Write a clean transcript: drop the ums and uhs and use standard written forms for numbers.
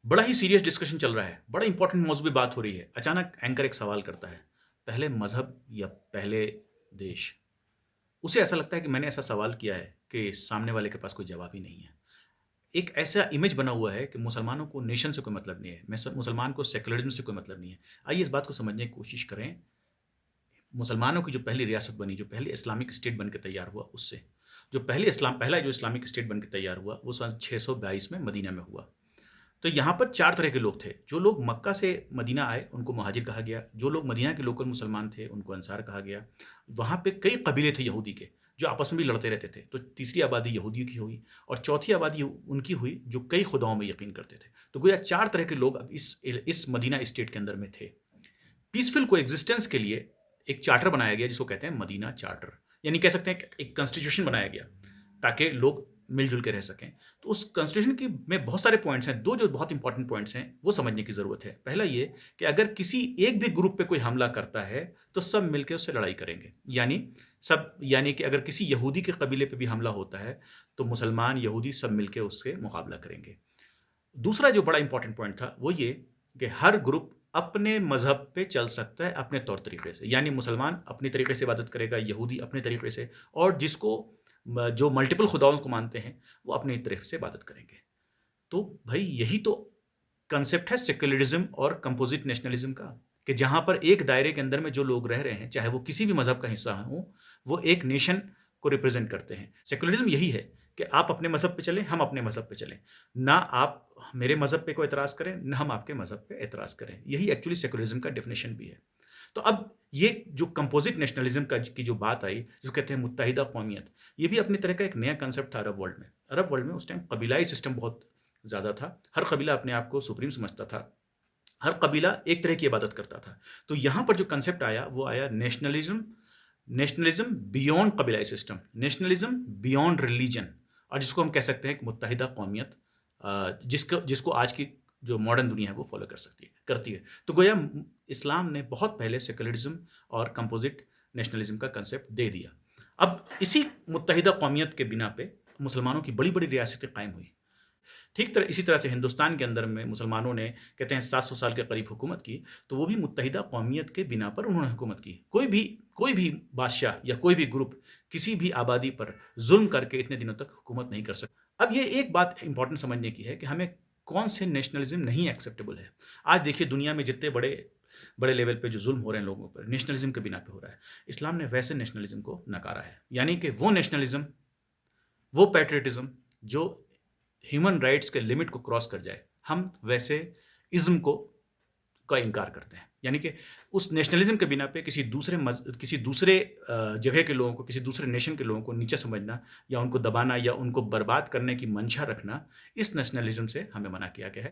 बड़ा ही serious discussion चल रहा है, बड़ा इंपॉर्टेंट मौज़ूअ पे बात हो रही है। अचानक एंकर एक सवाल करता है, पहले मज़हब या पहले देश? उसे ऐसा लगता है कि मैंने ऐसा सवाल किया है कि सामने वाले के पास कोई जवाब ही नहीं है। एक ऐसा इमेज बना हुआ है कि मुसलमानों को नेशन से कोई मतलब नहीं है, मुसलमान को सेक्युलरिज़्म से कोई मतलब नहीं है। आइए इस बात को समझने की कोशिश करें, मुसलमानों की जो पहली रियासत बनी, जो पहली इस्लामिक स्टेट बन के तैयार हुआ उससे। जो पहला जो इस्लामिक स्टेट बन के तैयार हुआ, वो सन 622 में मदीना में हुआ। तो यहाँ पर 4 तरह के लोग थे। जो लोग मक्का से मदीना आए, उनको मुहाजिर कहा गया। जो लोग मदीना के लोकल मुसलमान थे, उनको अंसार कहा गया। वहाँ पे कई कबीले थे यहूदी के, जो आपस में भी लड़ते रहते थे। तो तीसरी आबादी यहूदियों की हुई और चौथी आबादी उनकी हुई, जो कई खुदाओं में यकीन करते थे। तो गोया 4 तरह के लोग अब इस मदीना स्टेट के अंदर में थे। पीसफुल कोएग्जिस्टेंस के लिए एक चार्टर बनाया गया, जिसको कहते हैं मदीना चार्टर। यानी कह सकते हैं कि एक कॉन्स्टिट्यूशन बनाया गया, ताकि लोग मिल-जुल के रह सकें। तो उस कॉन्स्टिट्यूशन की में बहुत सारे पॉइंट्स हैं, 2 जो बहुत इंपॉर्टेंट पॉइंट्स हैं, वो समझने की ज़रूरत है। पहला ये कि अगर किसी एक भी ग्रुप पे कोई हमला करता है, तो सब मिलके उससे लड़ाई करेंगे। यानी कि अगर किसी यहूदी के कबीले पे भी हमला होता है, तो मुसलमान, यहूदी सब मिलके उससे मुकाबला करेंगे। दूसरा जो बड़ा इंपॉर्टेंट पॉइंट था, वो ये कि हर ग्रुप अपने मज़हब पे चल सकता है अपने तौर तरीके से। यानी मुसलमान अपनी तरीके से इबादत करेगा, यहूदी अपने तरीके से, और जो मल्टीपल खुदाओं को मानते हैं, वो अपनी तरफ से इबादत करेंगे। तो भई यही तो कांसेप्ट है सेक्युलरिज़्म और कंपोज़िट नेशनलिज़्म का, कि जहाँ पर एक दायरे के अंदर में जो लोग रह रहे हैं, चाहे वो किसी भी मज़हब का हिस्सा हों, वो एक नेशन को रिप्रेज़ेंट करते हैं। सेक्युलरिज़्म यही है कि आप अपने मज़हब पे चलें, हम अपने मज़हब पे चलें। ना आप मेरे मज़हब पे कोई एतराज़ करें, ना हम आपके मज़हब पे एतराज़ करें। यही एक्चुअली सेक्युलरिज़्म का डेफिनिशन भी है। तो अब ये जो कंपोज़िट नेशनलिज़्म की जो बात आई, जिसको कहते हैं मुत्तहिदा कौमियत, ये भी अपनी तरह का एक नया कांसेप्ट था अरब वर्ल्ड में। अरब वर्ल्ड में उस टाइम कबीलाई सिस्टम बहुत ज़्यादा था। हर कबीला अपने आप को सुप्रीम समझता था। हर कबीला एक तरह की इबादत करता था। तो यहाँ पर जो कांसेप्ट आया, वो आया nationalism nationalism beyond कबीलाई system, nationalism beyond religion, और जिसको हम कह सकते हैं कि मुत्तहिदा कौमियत, जिसको जिसको आज की जो मॉडर्न दुनिया है वो फॉलो करती है। तो गोया इस्लाम ने बहुत पहले सेक्युलरिज़्म और कंपोज़िट नेशनलिज़्म का कांसेप्ट दे दिया। अब इसी मुत्तहिदा कौमियत के बिना पे मुसलमानों की बड़ी-बड़ी रियासतें कायम हुई। इसी तरह से हिंदुस्तान के अंदर में मुसलमानों ने कहते हैं 700 साल के करीब हुकूमत की, तो वो भी मुत्तहिदा कौमियत के बिना पर उन्होंने हुकूमत की। कोई भी बादशाह या कोई भी ग्रुप किसी भी आबादी पर ज़ुल्म करके इतने दिनों तक हुकूमत नहीं कर सकता। अब ये एक बात इम्पोर्टेंट समझने की है कि हमें कौन से नेशनलिज़्म नहीं एक्सेप्टेबल है। आज देखिए दुनिया में जितने बड़े बड़े लेवल पे जो ज़ुल्म हो रहे हैं लोगों पर, नेशनलिज़्म के बिना पे हो रहा है। इस्लाम ने वैसे नेशनलिज़्म को नकारा है। यानी कि वो नेशनलिज़्म, वो पैट्रियटिज़्म जो ह्यूमन राइट्स के लिमिट को क्रॉस कर जाए, हम वैसे इज़्म को का इनकार करते हैं। यानी कि उस नेशनलिज़्म के बिना पे किसी दूसरे जगह के लोगों को, किसी दूसरे नेशन के लोगों को नीचा समझना या उनको दबाना या उनको बर्बाद करने की मंशा रखना, इस नेशनलिज़्म से हमें मना किया गया है।